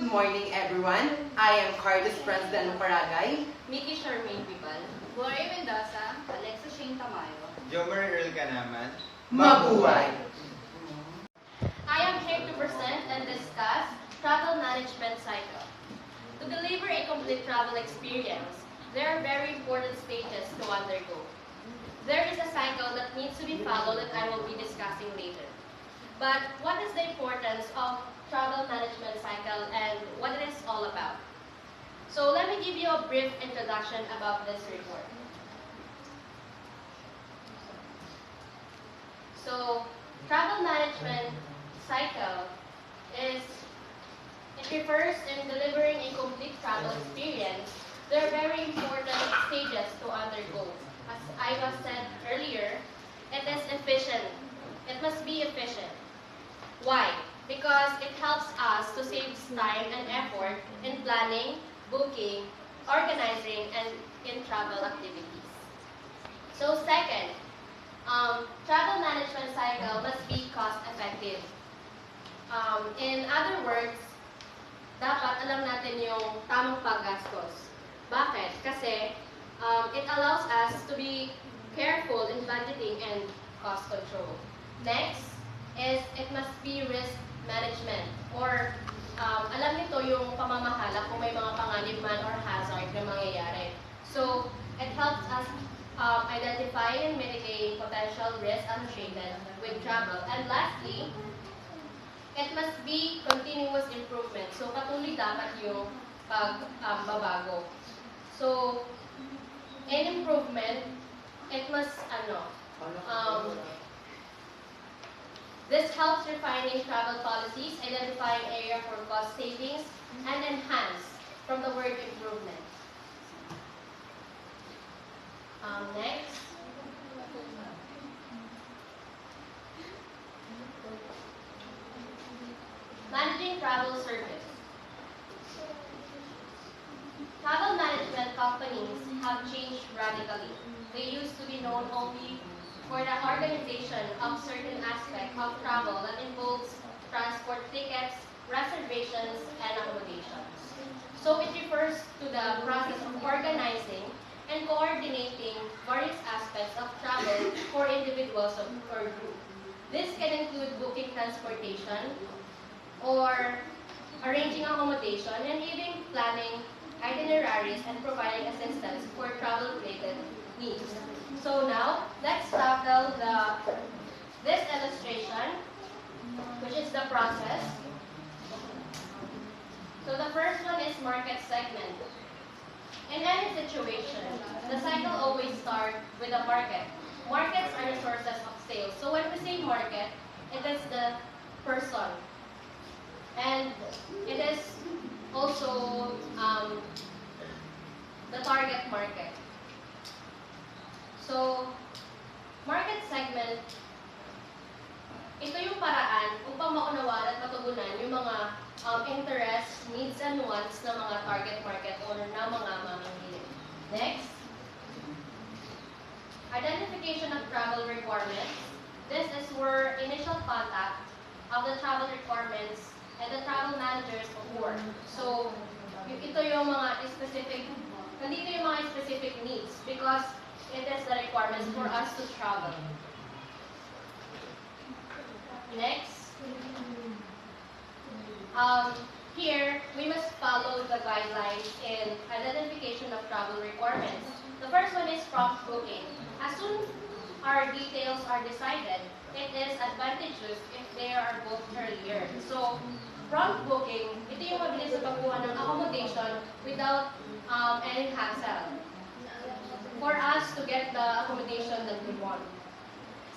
morning, everyone. I am Carlos President Paragay. Mickey Charmaine Bibal. Gloria Mendoza. Alexa Shane Tamayo. Jomer Earl Kanaman. Mabuhay! I am here to present and discuss travel management cycle. To deliver a complete travel experience, there are very important stages to undergo. There is a cycle that needs to be followed that I will be discussing later. But what is the importance of travel management cycle and what it is all about? So let me give you a brief introduction about this report. So travel management cycle is, it refers in delivering a complete travel experience. There are very important stages to undergo. As I was said earlier, it is efficient. It must be efficient. Why? Because it helps us to save time and effort in planning, booking, organizing, and in travel activities. So second, travel management cycle must be cost effective. In other words, dapat alam natin yung tamang paggastos. Bakit? Kasi it allows us to be careful in budgeting and cost control. Next is it must be risk management, or alam nito yung pamamahala kung may mga panganib man or hazard na mangyayari. So it helps us identify and mitigate potential risks associated with travel. And lastly, it must be continuous improvement. So patuloy dapat yung pagbabago. So in improvement, it must this helps refining travel policies, identifying area for cost savings, and enhance from the word improvement. Next. Managing travel service. Travel management companies have changed radically. They used to be known only for the organization of certain aspects of travel that involves transport tickets, reservations, and accommodations. So it refers to the process of organizing and coordinating various aspects of travel for individuals or group. This can include booking transportation, or arranging accommodation, and even planning itineraries and providing assistance for travel-related needs. So now, let's tackle this illustration, which is the process. So the first one is market segment. In any situation, the cycle always starts with a market. Markets are the sources of sales. So when we say market, it is the person. And it is also the target market. So, market segment, ito yung paraan upang maunawaan at matugunan yung mga interests, needs, and wants ng mga target market or ng mga mamimili. Next, identification of travel requirements. This is where initial contact of the travel requirements and the travel managers occur. So, ito yung mga specific, nandito yung mga specific needs because it is the requirements for us to travel. Next, here we must follow the guidelines in identification of travel requirements. The first one is prompt booking. As soon our details are decided, it is advantageous if they are booked earlier. So, prompt booking, ito yung mabilis sa pagkuha ng accommodation without any hassle for us to get the accommodation that we want.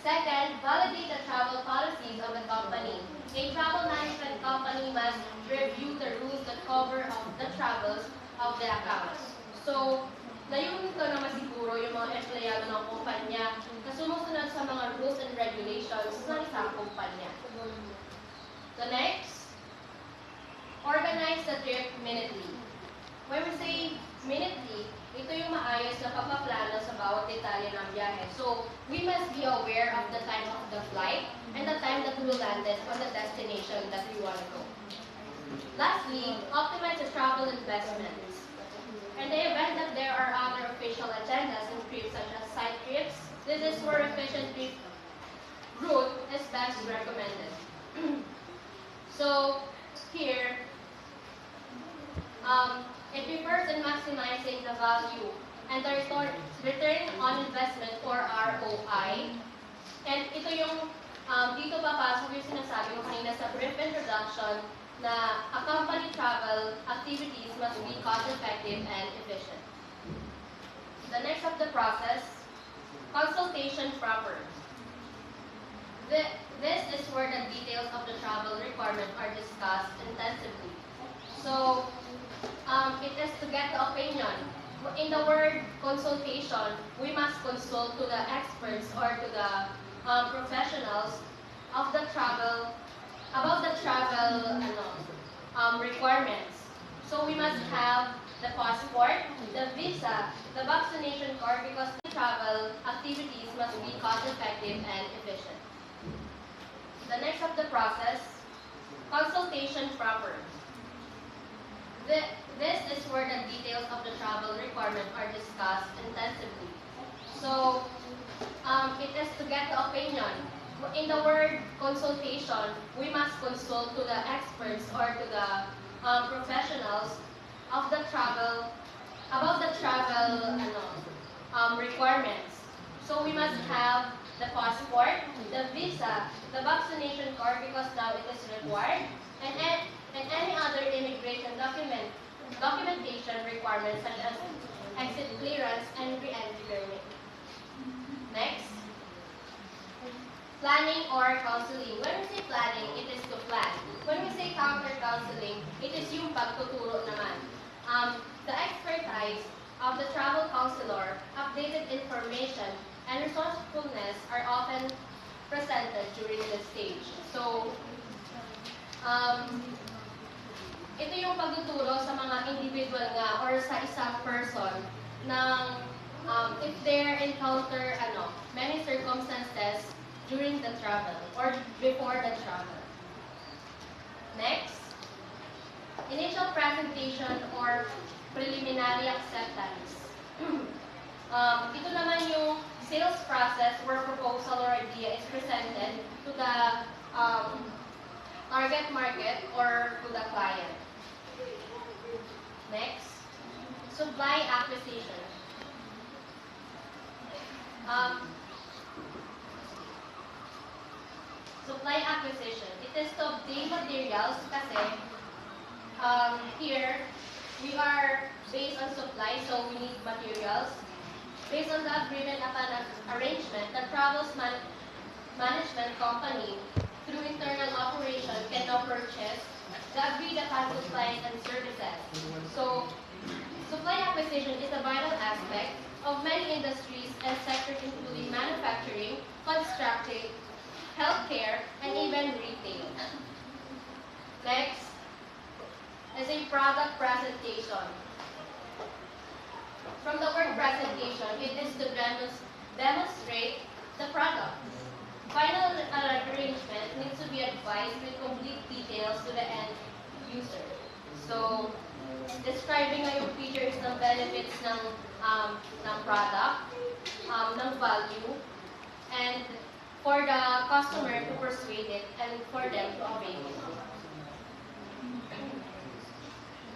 Second, validate the travel policies of the company. A travel management company must review the rules that cover the travels of the accounts. So, layunin ito na masiguro yung mga empleyado ng kumpanya na sumusunod sa mga rules and regulations ng isang kumpanya. The next, organize the trip minutely. When we say minutely, ito yung maayos na pagpaplano sa bawat detalye ng biyahe. So, we must be aware of the time of the flight and the time that we landed on the destination that we want to go. Lastly, optimize the travel investments. In the event that there are other official agendas and trips such as side trips, this is where efficient trip route is best recommended. So here, it refers in maximizing the value and the return on investment or ROI. And ito yung dito papasok yung sinasabi ko kanina sa brief introduction na a company travel activities must be cost-effective and efficient. The next of the process, consultation proper. This is where the details of the travel requirement are discussed intensively. So, it is to get the opinion. In the word consultation, we must consult to the experts or to the professionals of the travel, about the travel requirements. So we must have the passport, the visa, the vaccination card because the travel activities must be cost-effective and efficient. The next of the process, consultation proper. This is where the details of the travel requirement are discussed intensively. So, it is to get the opinion. In the word consultation, we must consult to the experts or to the professionals of the travel, about the travel requirements. So we must have the passport, the visa, the vaccination card because now it is required, and any other immigration documentation requirements such as exit clearance and re-entry permit. Next, planning or counseling. When we say planning, it is to plan. When we say counter-counseling, it is yung pagtuturo naman. The expertise of the travel counselor, updated information, and resourcefulness are often presented during this stage. So, ito yung pagtuturo sa mga individual nga or sa isang person ng if they encounter many circumstances during the travel or before the travel. Next, initial presentation or preliminary acceptance. Ito naman yung sales process where proposal or idea is presented to the target market or to the client. Next, supply acquisition. Supply acquisition. It is to obtain materials kasi here we are based on supply, so we need materials. Based on the agreement upon an arrangement, the travel's management company through internal operation can now purchase the agreed upon supplies and services. So, supply acquisition is a vital aspect of many industries and sectors including manufacturing, construction, healthcare, and even retail. Next is a product presentation. From the word presentation, it is to demonstrate the product. Final arrangement needs to be advised with complete details to the end user. So, describing nga yung features ng benefits ng product, ng value, and for the customer to persuade it and for them to obey it.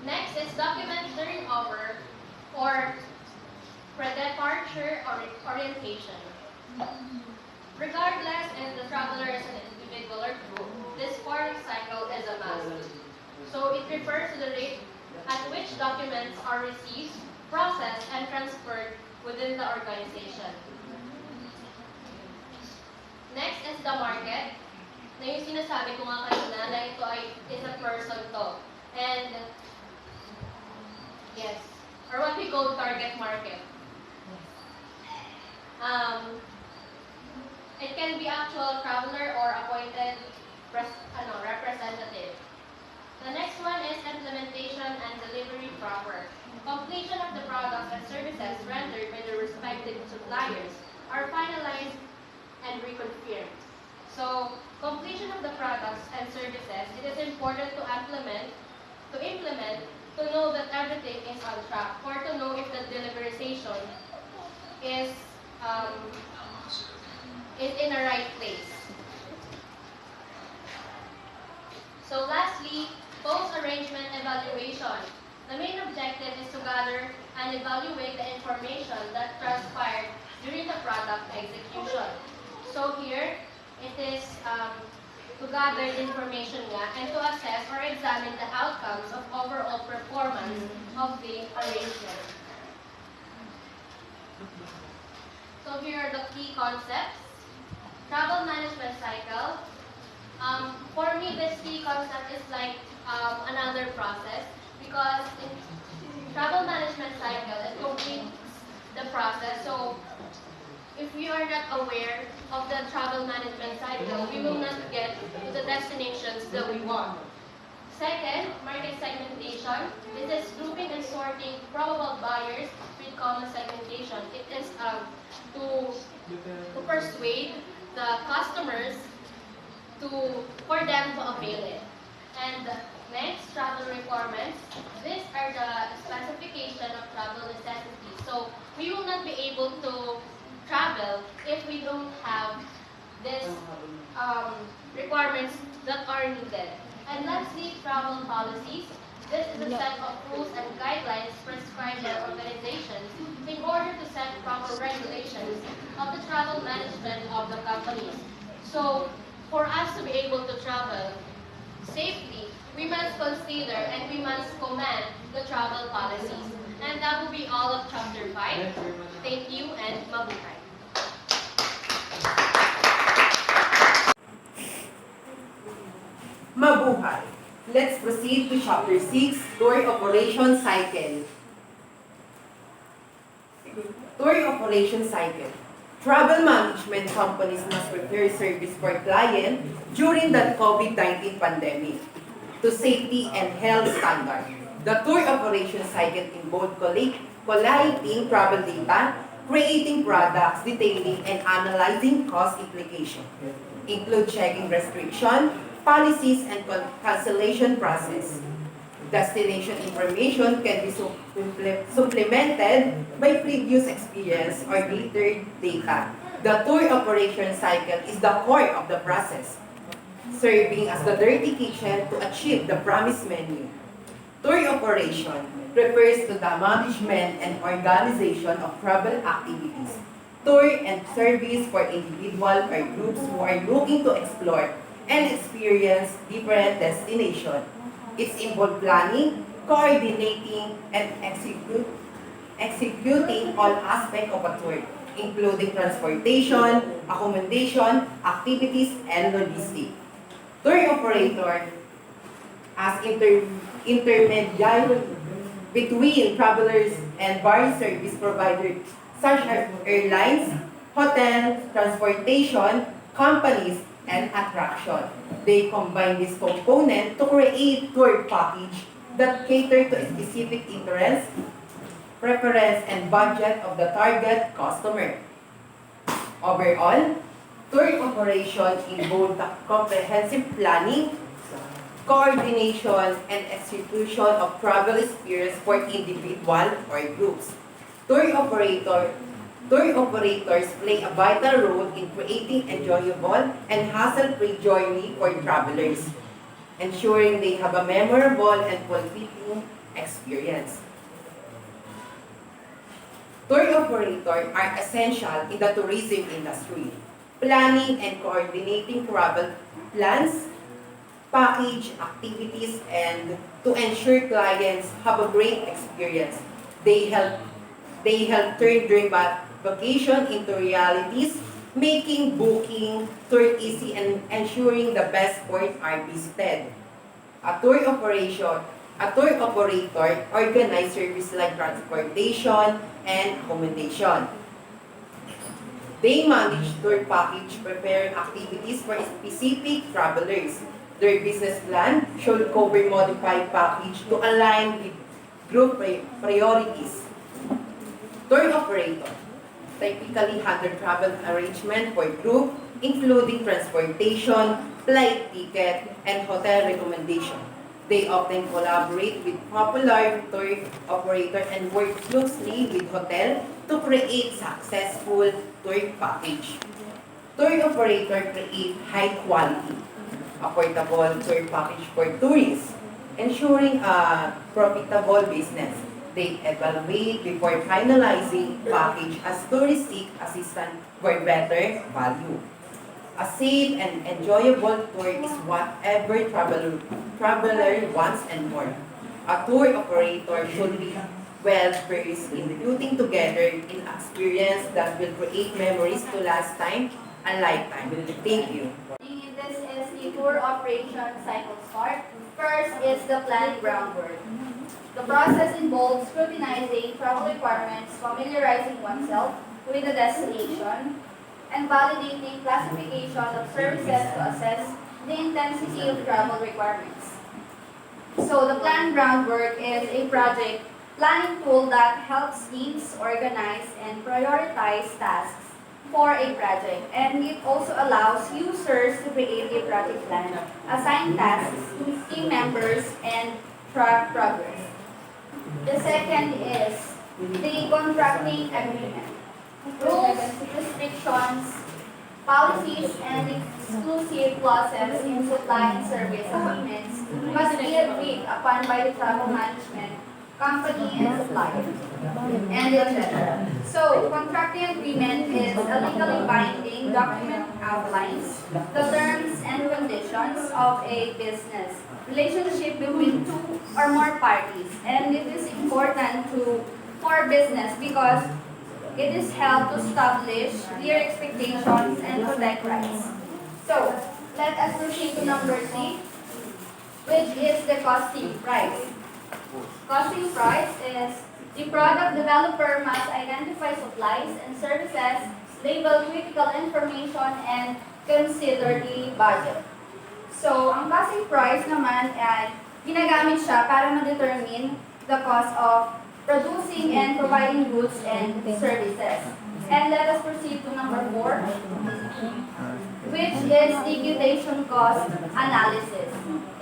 Next is document turnover or pre-departure orientation. Regardless if the traveler is an individual or group, this part cycle is a must. So it refers to the rate at which documents are received, processed, and transferred within the organization. Next is the market. Na yung sinasabi ko nga kanina na ito is a person to. And yes, or what we call target market. It can be actual traveler or appointed representative. The next one is implementation and delivery proper. Completion of the products and services rendered by the respective suppliers are finalized and reconfirmed. So, completion of the products and services, it is important to implement to implement, to know that everything is on track, or to know if the deliberation is um, is in the right place. So lastly, post-arrangement evaluation. The main objective is to gather and evaluate the information that transpired during the product execution. So here, it is to gather the information nga and to assess or examine the outcomes of overall performance of the arrangement. So here are the key concepts. Travel management cycle. For me, this key concept is like another process because in travel management cycle, it completes the process. So if we are not aware of the travel management cycle, we will not get to the destinations that we want. Second, market segmentation. This is grouping and sorting probable buyers with common segmentation. It is to persuade the customers for them to avail it. And next, travel requirements. These are the specification of travel necessities. So we will not be able to travel if we don't have these requirements that are needed. And lastly, travel policies. This is a set of rules and guidelines prescribed by organizations in order to set proper regulations of the travel management of the companies. So, for us to be able to travel safely, we must consider and we must command the travel policies. And that will be all of Chapter 5. Thank you and mabuhay. Mabuhay. Let's proceed to Chapter 6, Tour Operation Cycle. Tour Operation Cycle. Travel management companies must prepare service for clients during the COVID-19 pandemic to safety and health standards. The tour operation cycle involved collating travel data, creating products, detailing and analyzing cost implications, include checking restriction, policies, and cancellation process. Destination information can be supplemented by previous experience or later data. The tour operation cycle is the core of the process, serving as the dirty kitchen to achieve the promised menu. Tour operation refers to the management and organization of travel activities, tour and service for individuals or groups who are looking to explore and experience different destinations. It's involved planning, coordinating, and executing all aspects of a tour, including transportation, accommodation, activities, and logistics. Tour operator as intermediary between travelers and various service providers such as airlines, hotels, transportation, companies, and attraction. They combine this component to create tour package that cater to a specific interest, preference, and budget of the target customer. Overall, tour operation involves the comprehensive planning, coordination, and execution of travel experience for individual or groups. Tour operators play a vital role in creating enjoyable and hassle-free journey for travelers, ensuring they have a memorable and fulfilling experience. Tour operators are essential in the tourism industry, planning and coordinating travel plans, package activities, and to ensure clients have a great experience. They help turn dream vacation into realities, making booking tour easy and ensuring the best ports are visited. A tour operator organizes services like transportation and accommodation. They manage tour package, preparing activities for specific travelers. Their business plan should cover modified package to align with group priorities. Tour operator typically handle travel arrangement for group, including transportation, flight ticket, and hotel recommendation. They often collaborate with popular tour operator and work closely with hotel to create successful tour package. Tour operator create high quality, affordable tour package for tourists, ensuring a profitable business. They evaluate before finalizing package as tourist seek assistance for better value. A safe and enjoyable tour is what every traveler wants and more. A tour operator should be well versed in putting together an experience that will create memories to last time and lifetime. Thank you. This is the tour operation cycle start. First is the planned groundwork. The process involves scrutinizing travel requirements, familiarizing oneself with the destination, and validating classification of services to assess the intensity of travel requirements. So the planned groundwork is a project planning tool that helps teams organize and prioritize tasks for a project, and it also allows users to create a project plan, assign tasks to team members, and track progress. The second is the contracting agreement. Rules, restrictions, policies, and exclusive clauses in supply and service agreements must be agreed upon by the travel management company and supplier, and etc. So, contracting agreement is a legally binding document outlines the terms and conditions of a business relationship between two or more parties, and it is important for business because it is held to establish clear expectations and protect rights. So, let us proceed to number 3, which is the costing price. Costing price is the product developer must identify supplies and services, label critical information, and consider the budget. So, ang costing price naman ay ginagamit siya para ma-determine the cost of producing and providing goods and services. And let us proceed to number 4, which is the quotation cost analysis.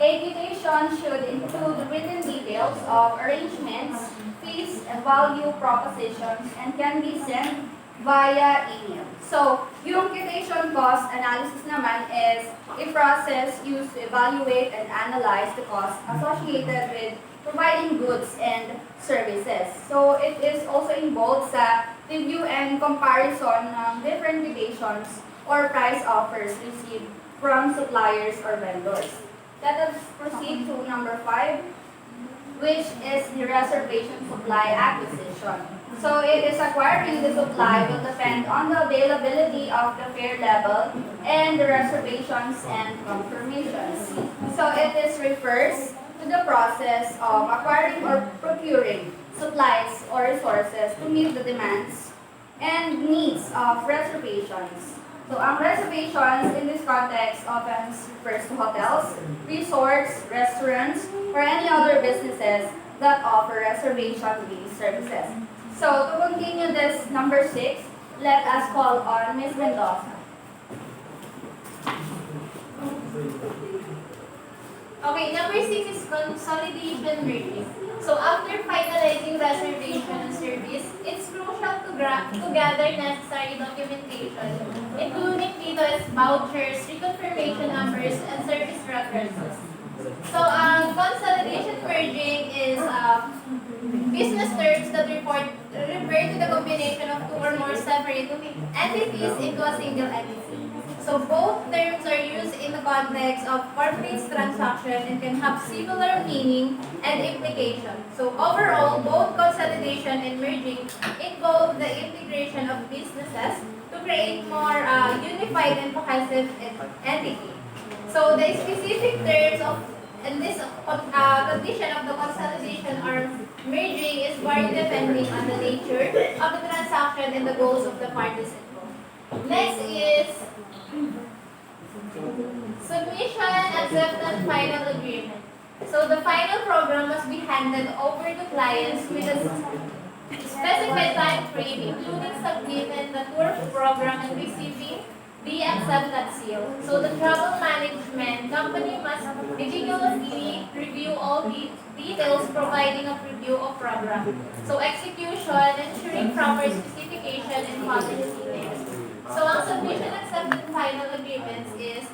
A quotation should include written details of arrangements, fees, and value propositions, and can be sent via email. So, yung quotation cost analysis naman is a process used to evaluate and analyze the cost associated with providing goods and services. So, it is also involved sa review and comparison ng different quotations or price offers received from suppliers or vendors. Let us proceed to number 5, which is the reservation supply acquisition. So, it is acquiring the supply will depend on the availability of the fare level and the reservations and confirmations. So, it is refers to the process of acquiring or procuring supplies or resources to meet the demands and needs of reservations. So, ang reservations in this context often refers to hotels, resorts, restaurants, or any other businesses that offer reservation-based services. So, to continue this number 6, let us call on Ms. Mendoza. Okay, number 6 is consolidation merging. So after finalizing reservation service, it's crucial to gather necessary documentation, including dito is vouchers, reconfirmation numbers, and service references. So consolidation merging is business terms that refer to the combination of two or more separate entities into a single entity. So both terms are used in the context of corporate transaction and can have similar meaning and implication. So overall, both consolidation and merging involve the integration of businesses to create more unified and cohesive entity. So the specific terms of in this condition of the consolidation or merging is varied depending on the nature of the transaction and the goals of the parties involved. Next is submission, acceptance, final agreement. So the final program must be handed over to clients with a specified time frame, including submitting the tour program and receiving they accept that seal. So the travel management company must meticulously review all the details, providing a preview of program. So execution, ensuring proper specification and policy details. So ang submission accepted final agreements is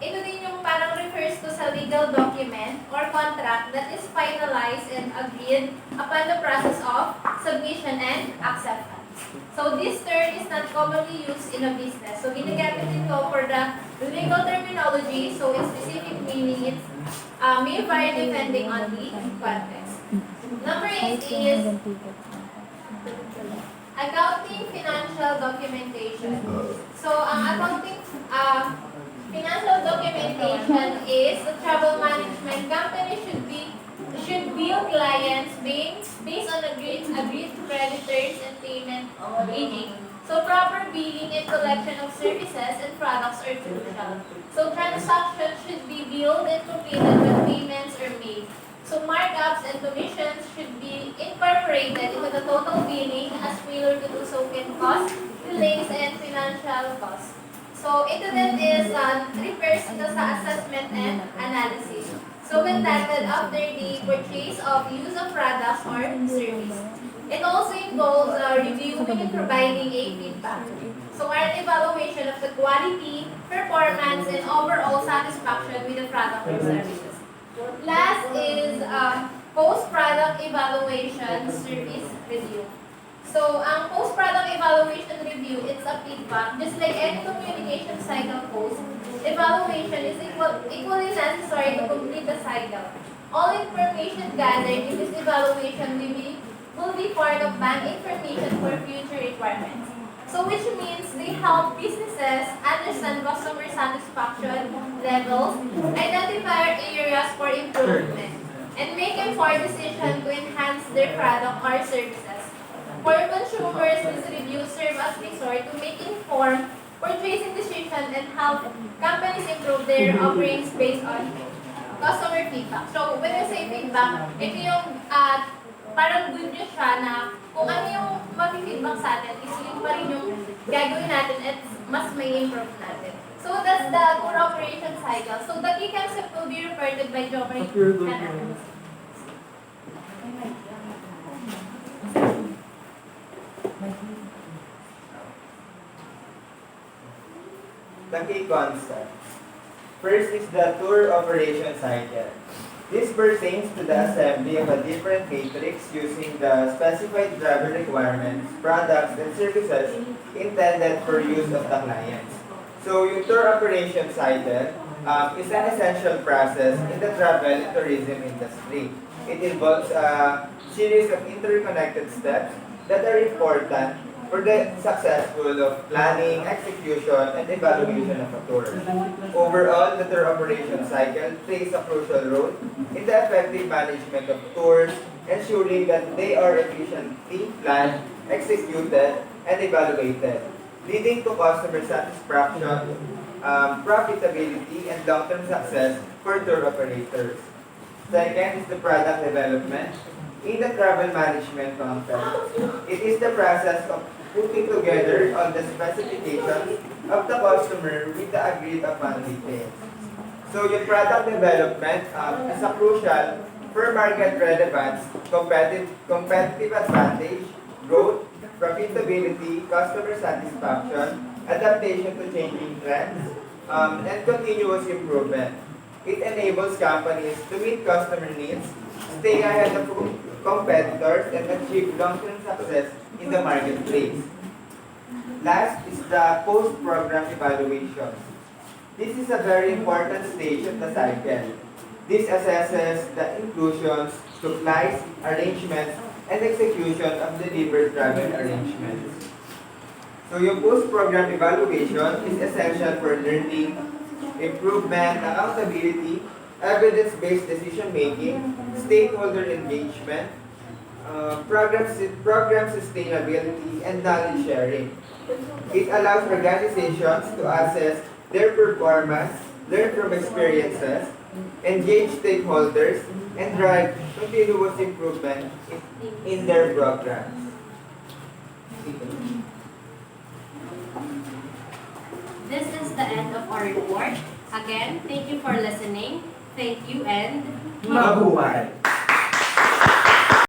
ito din yung parang refers to sa legal document or contract that is finalized and agreed upon the process of submission and acceptance. So this term is not commonly used in a business. So ginagamit ito for the legal terminology. So its specific meaning it's may vary depending on the context. Number 8 is accounting financial documentation. So ang accounting financial documentation is the travel management company should bill clients based on agreed creditors and payment aging. So proper billing and collection of services and products are crucial. So transactions should be billed and completed when payments are made. So markups and commissions should be incorporated into the total billing as failure to do so can cause delays and financial costs. So ito din is refers to sa assessment and analysis. So conducted after the purchase of use of products or service. It also involves reviewing and providing a feedback. So an evaluation of the quality, performance, and overall satisfaction with the product or services. Last is post-product evaluation service review. So, ang post-product evaluation review, it's a feedback. Just like any communication cycle post, evaluation is equally necessary to complete the cycle. All information gathered in this evaluation will be part of bank information for future requirements. So, which means they help businesses understand customer satisfaction levels, identify areas for improvement, and make informed decisions to enhance their product or services. For consumers, this review serves as resort to make informed purchasing decisions and help companies improve their offerings based on customer feedback. So, when you say feedback, ito yung parang good news siya na kung ano yung mag-feedback sa atin is yun pa rin yung gagawin natin at mas may improve natin. So, that's the core operation cycle. So, the key concept will be reported by Jomari and The key concepts. First is the tour operation cycle. This pertains to the assembly of a different matrix using the specified travel requirements, products, and services intended for use of the clients. So, yung tour operation cycle is an essential process in the travel and tourism industry. It involves a series of interconnected steps that are important for the successful of planning, execution, and evaluation of a tour. Overall, the tour operation cycle plays a crucial role in the effective management of tours, ensuring that they are efficiently planned, executed, and evaluated, leading to customer satisfaction, profitability, and long-term success for tour operators. Second is the product development. In the travel management context, it is the process of putting together all the specifications of the customer with the agreed upon details. So yung product development is a crucial for market relevance, competitive advantage, growth, profitability, customer satisfaction, adaptation to changing trends, and continuous improvement. It enables companies to meet customer needs, stay ahead of competitors, and achieve long-term success in the marketplace. Last is the post-program evaluation. This is a very important stage of the cycle. This assesses the inclusions, supplies, arrangements, and execution of delivered travel arrangements. So yung post-program evaluation is essential for learning, improvement, accountability, evidence-based decision-making, stakeholder engagement, program sustainability, and knowledge sharing. It allows organizations to assess their performance, learn from experiences, engage stakeholders, and drive continuous improvement in their programs. This is the end of our report. Again, thank you for listening. Thank you and Mabuhay!